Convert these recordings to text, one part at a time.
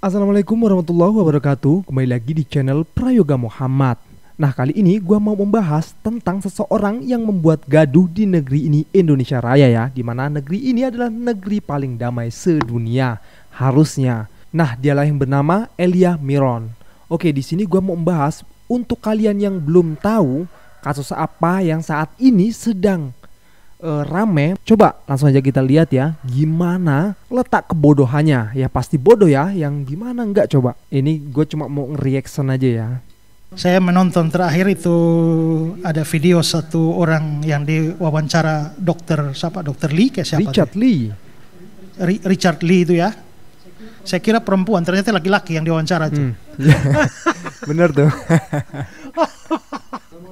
Assalamualaikum warahmatullahi wabarakatuh. Kembali lagi di channel Prayoga Muhammad. Nah, kali ini gua mau membahas tentang seseorang yang membuat gaduh di negeri ini, Indonesia Raya ya, dimana negeri ini adalah negeri paling damai sedunia harusnya. Nah, dialah yang bernama Elia Miron. Oke, di sini gua mau membahas untuk kalian yang belum tahu kasus apa yang saat ini sedang rame. Coba langsung aja kita lihat ya, gimana letak kebodohannya. Ya pasti bodoh ya, yang gimana enggak coba. Ini gue cuma mau nge-reaction aja ya. Saya menonton terakhir itu ada video satu orang yang diwawancara dokter Lee, kayak siapa? Richard Lee. Richard Lee itu ya. Saya kira perempuan, ternyata laki-laki yang diwawancara itu. Bener tuh.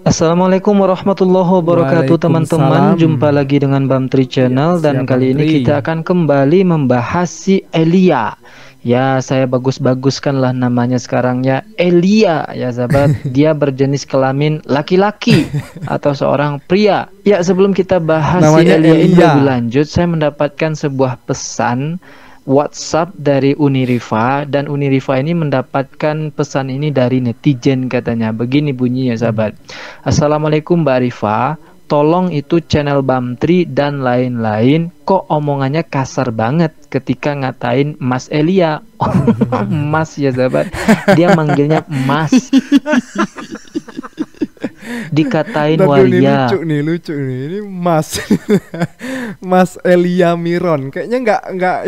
Assalamualaikum warahmatullahi wabarakatuh teman-teman. Jumpa lagi dengan Bamtri Channel dan kali ini kita akan kembali membahas si Elia. Ya, saya bagus-baguskanlah namanya sekarang ya, Elia ya sahabat. Dia berjenis kelamin laki-laki atau seorang pria. Ya, sebelum kita bahas namanya si Elia ini lebih lanjut, saya mendapatkan sebuah pesan WhatsApp dari Uniriva, dan Uniriva ini mendapatkan pesan ini dari netizen katanya. Begini bunyinya sahabat. Assalamualaikum Mbak Rifa, tolong itu channel Bamtri dan lain-lain kok omongannya kasar banget ketika ngatain Mas Elia. Mas ya sahabat, dia manggilnya Mas. Dikatain waria. Lucu nih ini Mas. Mas Elia Miron kayaknya nggak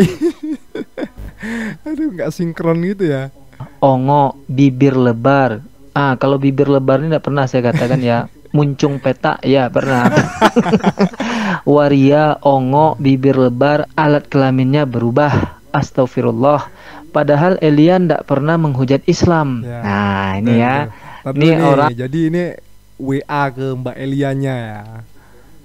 aduh, nggak sinkron gitu ya. Ongo bibir lebar. Kalau bibir lebar ini nggak pernah saya katakan ya. Muncung peta ya pernah. Waria, ongo, bibir lebar, alat kelaminnya berubah. Astagfirullah. Padahal Elia nggak pernah menghujat Islam ya. Nah ini ya. Ini orang. Jadi ini WA ke Mbak Elianya ya.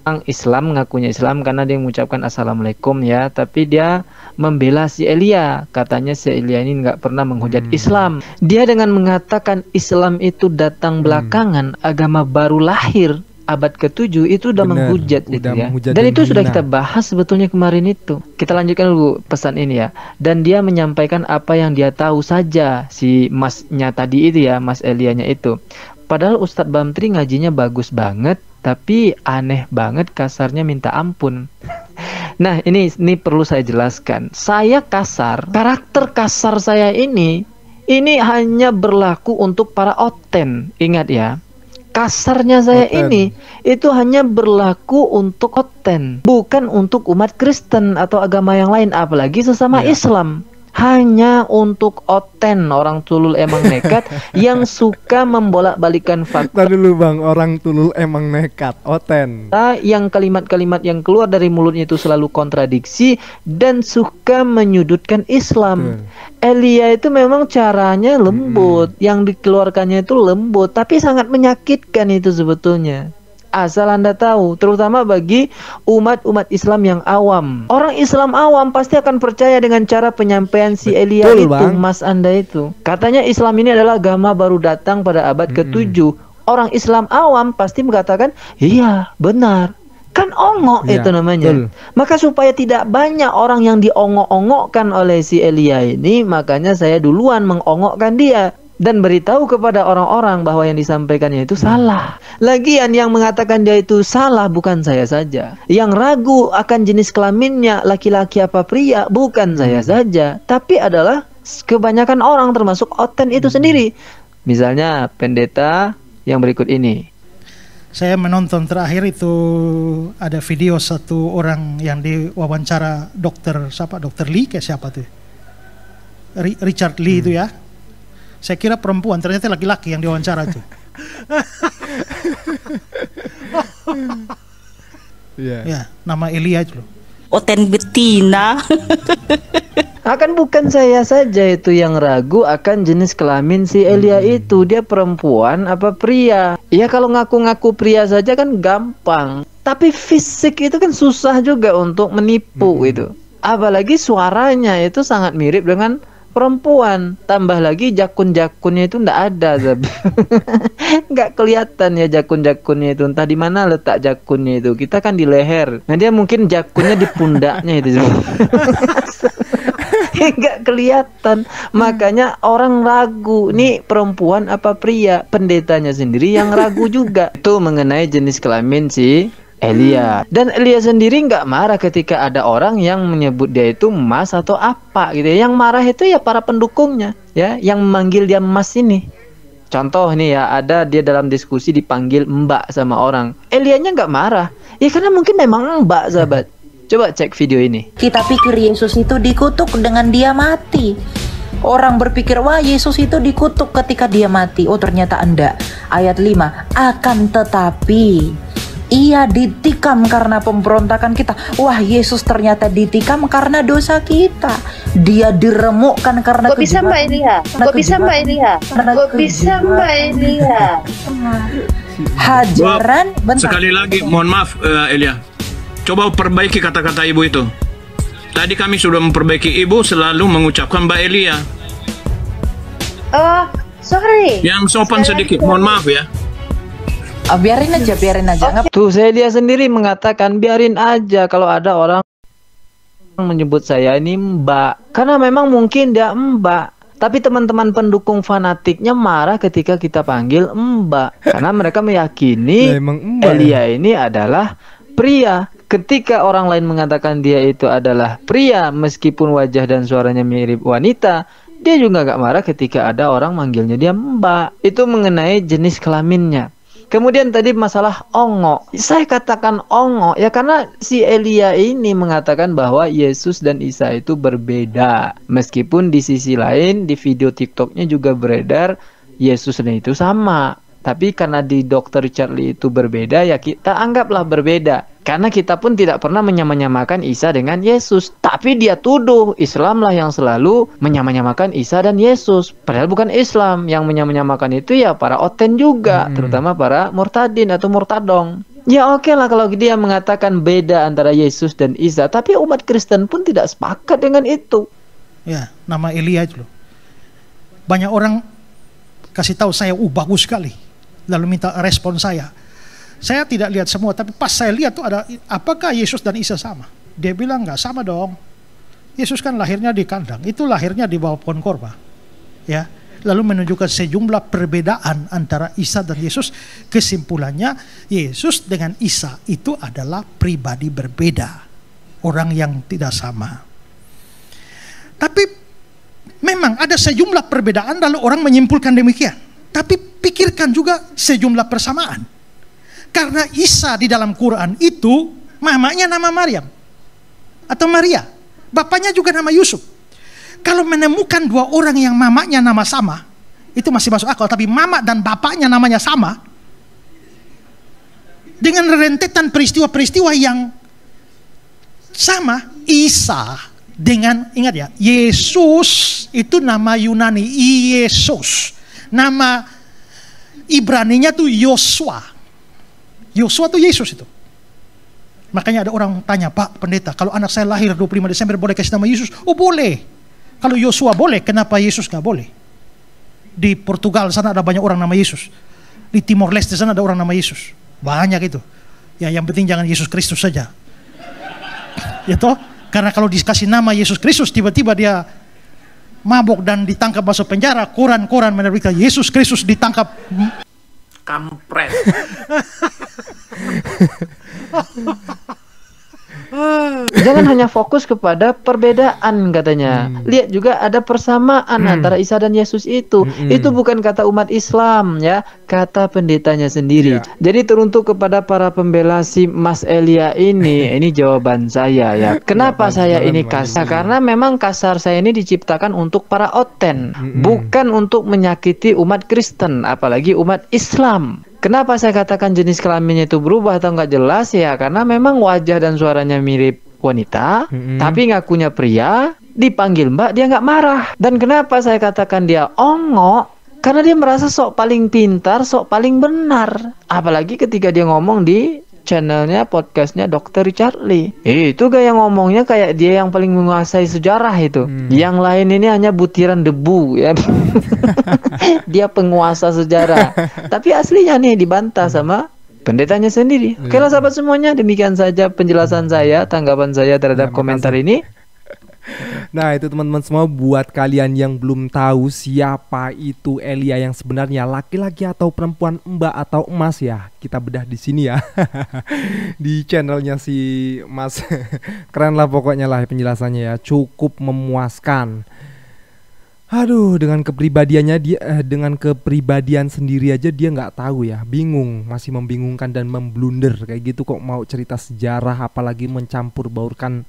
Orang Islam ngakunya Islam karena dia mengucapkan Assalamualaikum ya, tapi dia membela si Elia. Katanya si Elia ini nggak pernah menghujat Islam. Dia dengan mengatakan Islam itu datang belakangan, agama baru lahir abad ke-7, itu udah menghujat itu ya. Dan itu sudah kita bahas sebetulnya kemarin itu. Kita lanjutkan dulu pesan ini ya. Dan dia menyampaikan apa yang dia tahu saja, si masnya tadi itu ya, Mas Elianya itu. Padahal Ustadz Bamtri ngajinya bagus banget, tapi aneh banget kasarnya minta ampun. Nah ini perlu saya jelaskan. Saya kasar, karakter kasar saya ini hanya berlaku untuk para oten. Ingat ya, kasarnya saya ini itu hanya berlaku untuk oten, bukan untuk umat Kristen atau agama yang lain, apalagi sesama Islam. Hanya untuk oten, orang tulul emang nekat yang suka membolak-balikan fakta. Dulu bang, orang tulul emang nekat, oten. Yang kalimat-kalimat yang keluar dari mulutnya itu selalu kontradiksi dan suka menyudutkan Islam. Elia itu memang caranya lembut, yang dikeluarkannya itu lembut, tapi sangat menyakitkan itu sebetulnya. Asal Anda tahu, terutama bagi umat-umat Islam yang awam. Orang Islam awam pasti akan percaya dengan cara penyampaian si Elia itu, bang. Mas Anda itu. Katanya Islam ini adalah agama baru datang pada abad ke-7. Orang Islam awam pasti mengatakan, iya benar. Kan ongok itu namanya. Maka supaya tidak banyak orang yang diongok-ongokkan oleh si Elia ini, makanya saya duluan mengongokkan dia dan beritahu kepada orang-orang bahwa yang disampaikannya itu salah. Lagian yang mengatakan dia itu salah bukan saya saja. Yang ragu akan jenis kelaminnya laki-laki apa pria bukan saya saja, tapi adalah kebanyakan orang termasuk oten itu sendiri. Misalnya pendeta yang berikut ini. Saya menonton terakhir itu ada video satu orang yang diwawancara dokter Lee, kayak siapa tuh? Richard Lee itu ya. Saya kira perempuan, ternyata laki-laki yang diwawancara itu. Ya, nama Elia itu loh. Oten betina. Akan bukan saya saja itu yang ragu akan jenis kelamin si Elia itu. Dia perempuan apa pria? Ya kalau ngaku-ngaku pria saja kan gampang. Tapi fisik itu kan susah juga untuk menipu itu. Apalagi suaranya itu sangat mirip dengan perempuan, tambah lagi jakun-jakunnya itu ndak ada, nggak kelihatan ya jakun-jakunnya itu, entah di mana letak jakunnya itu. Kita kan di leher, nah dia mungkin jakunnya di pundaknya itu. nggak kelihatan. Makanya orang ragu, nih perempuan apa pria. Pendetanya sendiri yang ragu juga. Itu mengenai jenis kelamin si Elia. Dan Elia sendiri nggak marah ketika ada orang yang menyebut dia itu Mas atau apa gitu. Yang marah itu ya para pendukungnya, ya, yang memanggil dia Mas ini. Contoh nih ya, ada dia dalam diskusi dipanggil Mbak sama orang. Elianya nggak marah. Ya karena mungkin memang Mbak, sahabat. Coba cek video ini. Kita pikir Yesus itu dikutuk dengan dia mati. Orang berpikir, wah Yesus itu dikutuk ketika dia mati. Oh ternyata enggak. Ayat 5, akan tetapi ia ditikam karena pemberontakan kita. Wah Yesus ternyata ditikam karena dosa kita. Dia diremukkan karena Kok bisa Mbak Elia? Kok bisa Mbak Elia? Kok bisa Mbak Elia? Hajaran, bentar. Sekali lagi, mohon maaf Elia. Coba perbaiki kata-kata ibu itu. Tadi kami sudah memperbaiki ibu selalu mengucapkan Mbak Elia. Oh, sorry. Yang sopan sedikit, mohon maaf ya. Biarin aja. Nggak Tuh saya dia sendiri mengatakan biarin aja kalau ada orang menyebut saya ini Mbak. Karena memang mungkin dia Mbak. Tapi teman-teman pendukung fanatiknya marah ketika kita panggil Mbak. Karena mereka meyakini Elia ini adalah pria. Ketika orang lain mengatakan dia itu adalah pria, meskipun wajah dan suaranya mirip wanita, dia juga gak marah ketika ada orang manggilnya dia Mbak. Itu mengenai jenis kelaminnya. Kemudian tadi masalah ongo. Saya katakan ongo ya karena si Elia ini mengatakan bahwa Yesus dan Isa itu berbeda. Meskipun di sisi lain di video TikToknya juga beredar Yesus dan itu sama. Tapi karena di Dr. Richard Lee itu berbeda, ya kita anggaplah berbeda. Karena kita pun tidak pernah menyamakan Isa dengan Yesus. Tapi dia tuduh Islam lah yang selalu menyamakan Isa dan Yesus. Padahal bukan Islam. Yang menyamakan itu ya para oten juga. Terutama para murtadin atau murtadong. Ya oke lah kalau dia mengatakan beda antara Yesus dan Isa. Tapi umat Kristen pun tidak sepakat dengan itu. Ya, nama Elia itu loh. Banyak orang kasih tahu saya, bagus sekali. Lalu minta respon saya. Saya tidak lihat semua, tapi pas saya lihat tuh ada, apakah Yesus dan Isa sama? Dia bilang nggak sama dong. Yesus kan lahirnya di kandang, itu lahirnya di bawah pohon korma. Ya, lalu menunjukkan sejumlah perbedaan antara Isa dan Yesus. Kesimpulannya, Yesus dengan Isa itu adalah pribadi berbeda, orang yang tidak sama. Tapi memang ada sejumlah perbedaan, lalu orang menyimpulkan demikian. Tapi pikirkan juga sejumlah persamaan. Karena Isa di dalam Quran itu mamanya nama Maryam atau Maria, bapaknya juga nama Yusuf. Kalau menemukan dua orang yang mamanya nama sama, itu masih masuk akal. Tapi mama dan bapaknya namanya sama, dengan rentetan peristiwa-peristiwa yang sama. Isa dengan, ingat ya, Yesus itu nama Yunani, Yesus. Nama Ibraninya tuh Yosua. Yosua tuh Yesus itu. Makanya ada orang tanya, Pak Pendeta, kalau anak saya lahir 25 Desember boleh kasih nama Yesus? Oh boleh. Kalau Yosua boleh, kenapa Yesus gak boleh? Di Portugal sana ada banyak orang nama Yesus. Di Timor Leste sana ada orang nama Yesus. Banyak itu. Ya yang penting jangan Yesus Kristus saja. Ya toh? Karena kalau dikasih nama Yesus Kristus, tiba-tiba dia mabok dan ditangkap masuk penjara. Koran-koran menerbitkan Yesus Kristus ditangkap. Kampret. Jangan hanya fokus kepada perbedaan katanya. Lihat juga ada persamaan antara Isa dan Yesus itu. Itu bukan kata umat Islam ya, kata pendetanya sendiri. Jadi teruntuk kepada para pembela si Mas Elia ini jawaban saya ya. Kenapa saya ini kasar? Karena memang kasar saya ini diciptakan untuk para oten, bukan untuk menyakiti umat Kristen, apalagi umat Islam. Kenapa saya katakan jenis kelaminnya itu berubah atau nggak jelas ya? Karena memang wajah dan suaranya mirip wanita, tapi ngakunya pria, dipanggil Mbak dia nggak marah. Dan kenapa saya katakan dia ongo? Karena dia merasa sok paling pintar, sok paling benar. Apalagi ketika dia ngomong di channelnya, podcastnya Dr. Richard Lee. Itu gaya ngomongnya kayak dia yang paling menguasai sejarah itu. Yang lain ini hanya butiran debu ya. Dia penguasa sejarah. Tapi aslinya nih dibantah sama pendetanya sendiri. Oke lah sahabat semuanya, demikian saja penjelasan saya, tanggapan saya terhadap komentar ini. Nah itu teman-teman semua, buat kalian yang belum tahu siapa itu Elia yang sebenarnya, laki-laki atau perempuan, mbak atau emas ya, kita bedah di sini ya. Di channelnya si Mas. Keren lah pokoknya lah penjelasannya ya, cukup memuaskan. Aduh, dengan kepribadiannya dia, dengan kepribadian sendiri aja dia nggak tahu ya, bingung, masih membingungkan dan memblunder kayak gitu kok mau cerita sejarah, apalagi mencampur baurkan